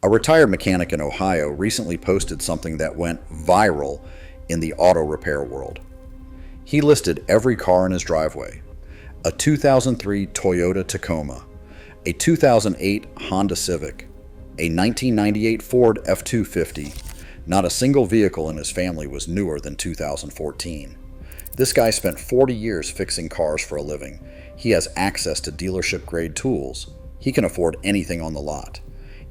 A retired mechanic in Ohio recently posted something that went viral in the auto repair world. He listed every car in his driveway: a 2003 Toyota Tacoma, a 2008 Honda Civic, a 1998 Ford F-250. Not a single vehicle in his family was newer than 2014. This guy spent 40 years fixing cars for a living. He has access to dealership-grade tools. He can afford anything on the lot.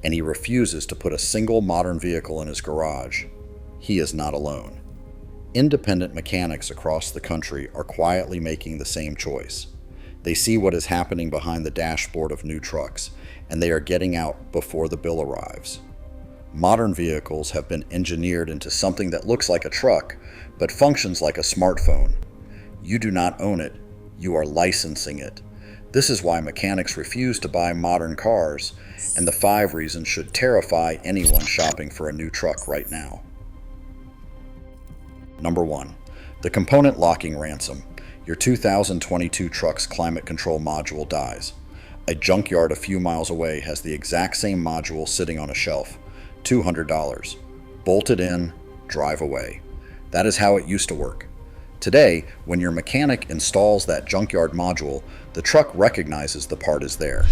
And he refuses to put a single modern vehicle in his garage. He is not alone. Independent mechanics across the country are quietly making the same choice. They see what is happening behind the dashboard of new trucks, and they are getting out before the bill arrives. Modern vehicles have been engineered into something that looks like a truck, but functions like a smartphone. You do not own it, you are licensing it. This is why mechanics refuse to buy modern cars, and the 5 reasons should terrify anyone shopping for a new truck right now. Number 1. The component locking ransom. Your 2022 truck's climate control module dies. A junkyard a few miles away has the exact same module sitting on a shelf. $200. Bolt it in, drive away. That is how it used to work. Today, when your mechanic installs that junkyard module, the truck recognizes the part is there.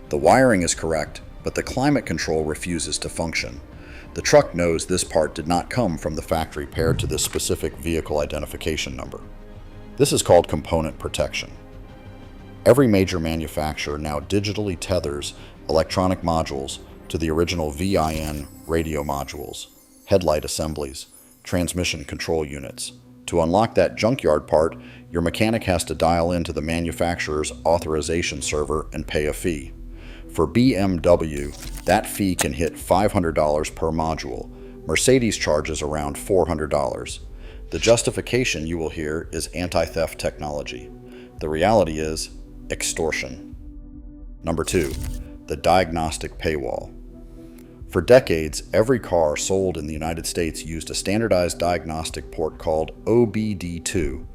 The wiring is correct, but the climate control refuses to function. The truck knows this part did not come from the factory paired to this specific vehicle identification number. This is called component protection. Every major manufacturer now digitally tethers electronic modules to the original VIN radio modules, headlight assemblies, transmission control units. To unlock that junkyard part, your mechanic has to dial into the manufacturer's authorization server and pay a fee. For BMW, that fee can hit $500 per module. Mercedes charges around $400. The justification you will hear is anti-theft technology. The reality is extortion. Number 2, the diagnostic paywall. For decades, every car sold in the United States used a standardized diagnostic port called OBD2.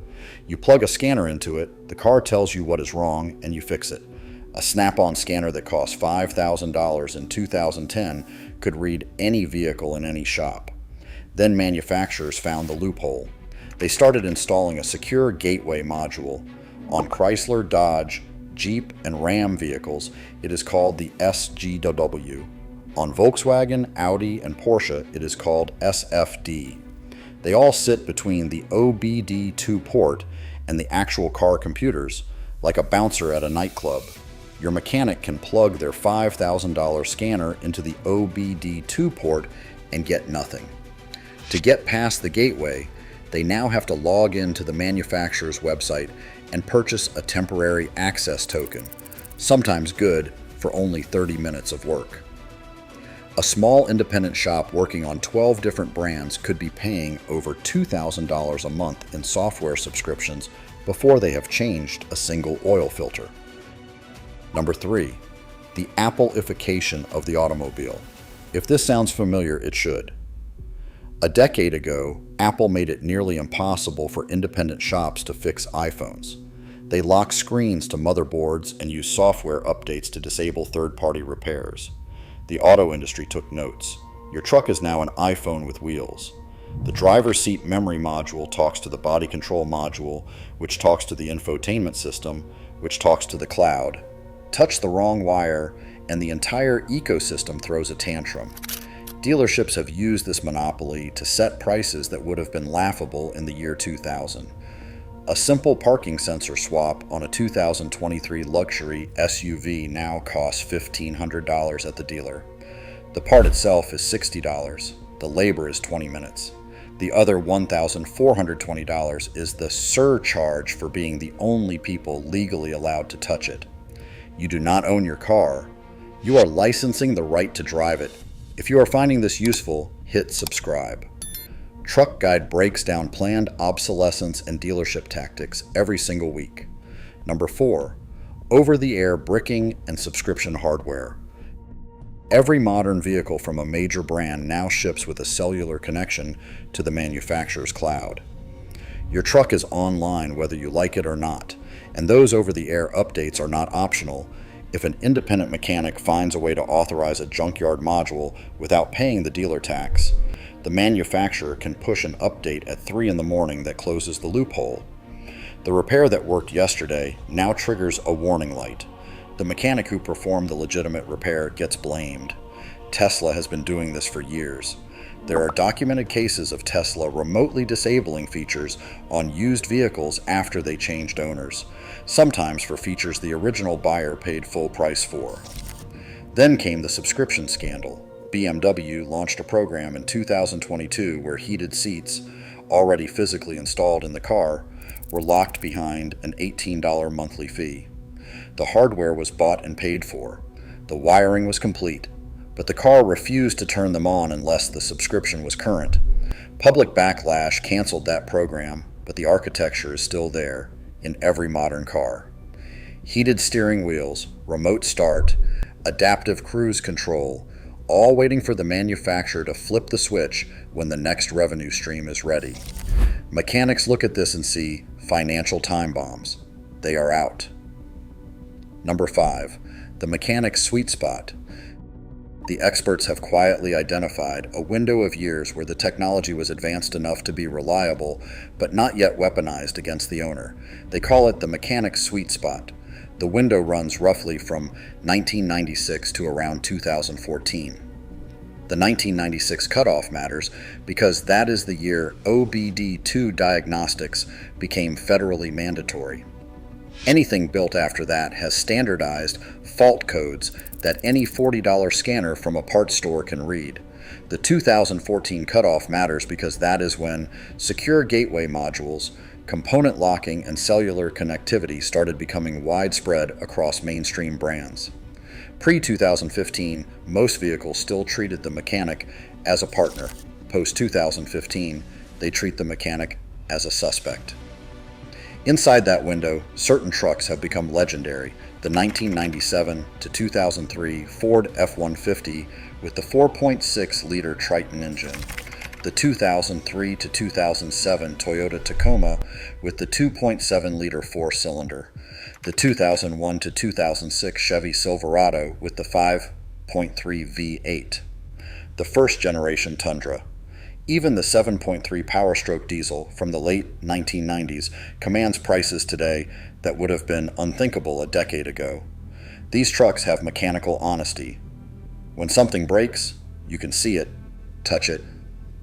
You plug a scanner into it, the car tells you what is wrong, and you fix it. A snap-on scanner that cost $5,000 in 2010 could read any vehicle in any shop. Then manufacturers found the loophole. They started installing a secure gateway module. On Chrysler, Dodge, Jeep, and Ram vehicles, it is called the SGW. On Volkswagen, Audi, and Porsche, it is called SFD. They all sit between the OBD2 port and the actual car computers, like a bouncer at a nightclub. Your mechanic can plug their $5,000 scanner into the OBD2 port and get nothing. To get past the gateway, they now have to log into the manufacturer's website and purchase a temporary access token, sometimes good for only 30 minutes of work. A small independent shop working on 12 different brands could be paying over $2,000 a month in software subscriptions before they have changed a single oil filter. Number 3, the Apple-ification of the automobile. If this sounds familiar, it should. A decade ago, Apple made it nearly impossible for independent shops to fix iPhones. They locked screens to motherboards and used software updates to disable third-party repairs. The auto industry took notes. Your truck is now an iPhone with wheels. The driver's seat memory module talks to the body control module, which talks to the infotainment system, which talks to the cloud. Touch the wrong wire, and the entire ecosystem throws a tantrum. Dealerships have used this monopoly to set prices that would have been laughable in the year 2000. A simple parking sensor swap on a 2023 luxury SUV now costs $1,500 at the dealer. The part itself is $60. The labor is 20 minutes. The other $1,420 is the surcharge for being the only people legally allowed to touch it. You do not own your car. You are licensing the right to drive it. If you are finding this useful, hit subscribe. Truck Guide breaks down planned obsolescence and dealership tactics every single week. Number 4, over-the-air bricking and subscription hardware. Every modern vehicle from a major brand now ships with a cellular connection to the manufacturer's cloud. Your truck is online whether you like it or not, and those over-the-air updates are not optional. If an independent mechanic finds a way to authorize a junkyard module without paying the dealer tax, the manufacturer can push an update at 3 in the morning that closes the loophole. The repair that worked yesterday now triggers a warning light. The mechanic who performed the legitimate repair gets blamed. Tesla has been doing this for years. There are documented cases of Tesla remotely disabling features on used vehicles after they changed owners, sometimes for features the original buyer paid full price for. Then came the subscription scandal. BMW launched a program in 2022 where heated seats, already physically installed in the car, were locked behind an $18 monthly fee. The hardware was bought and paid for. The wiring was complete, but the car refused to turn them on unless the subscription was current. Public backlash canceled that program, but the architecture is still there in every modern car. Heated steering wheels, remote start, adaptive cruise control, all waiting for the manufacturer to flip the switch when the next revenue stream is ready. Mechanics look at this and see financial time bombs. They are out. Number 5. The mechanic's sweet spot. The experts have quietly identified a window of years where the technology was advanced enough to be reliable, but not yet weaponized against the owner. They call it the mechanic's sweet spot. The window runs roughly from 1996 to around 2014. The 1996 cutoff matters because that is the year OBD2 diagnostics became federally mandatory. Anything built after that has standardized fault codes that any $40 scanner from a parts store can read. The 2014 cutoff matters because that is when secure gateway modules, component locking, and cellular connectivity started becoming widespread across mainstream brands. Pre-2015, most vehicles still treated the mechanic as a partner. Post-2015, they treat the mechanic as a suspect. Inside that window, certain trucks have become legendary. The 1997 to 2003 Ford F-150 with the 4.6-liter Triton engine. The 2003 to 2007 Toyota Tacoma with the 2.7-liter four-cylinder. The 2001 to 2006 Chevy Silverado with the 5.3 V8. The first-generation Tundra. Even the 7.3 Power-Stroke diesel from the late 1990s commands prices today that would have been unthinkable a decade ago. These trucks have mechanical honesty. When something breaks, you can see it, touch it,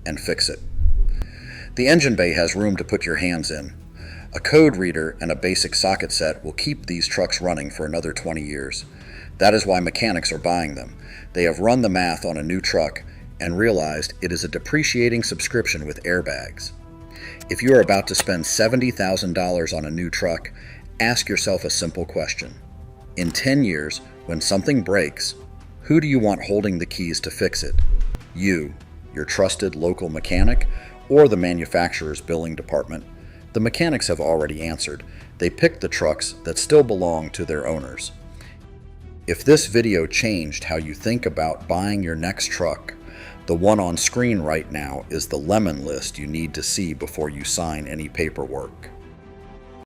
and fix it. The engine bay has room to put your hands in. A code reader and a basic socket set will keep these trucks running for another 20 years. That is why mechanics are buying them. They have run the math on a new truck and realized it is a depreciating subscription with airbags. If you are about to spend $70,000 on a new truck, ask yourself a simple question. In 10 years, when something breaks, who do you want holding the keys to fix it? You, your trusted local mechanic, or the manufacturer's billing department? The mechanics have already answered. They picked the trucks that still belong to their owners. If this video changed how you think about buying your next truck, the one on screen right now is the lemon list you need to see before you sign any paperwork.